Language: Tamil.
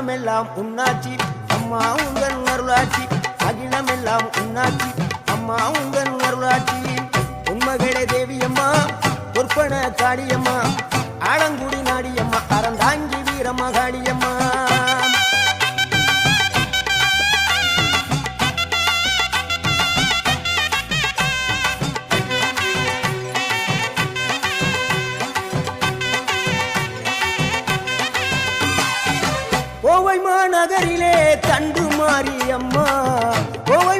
அகிலமெல்லாம் உன்னாட்சி அம்மா உந்தன் அருளாட்சி அகிலமெல்லாம் உன்னாட்சி அம்மா உந்தன் அருளாட்சி உண்மகளே தேவியம்மா பொற்பன காளியம்மா ஆலங்குடி நாடியம்மா அறந்தாங்கி வீரம்மா காளியம்மா கோவை மாநகரிலே தண்டு மாரியம்மா கோவை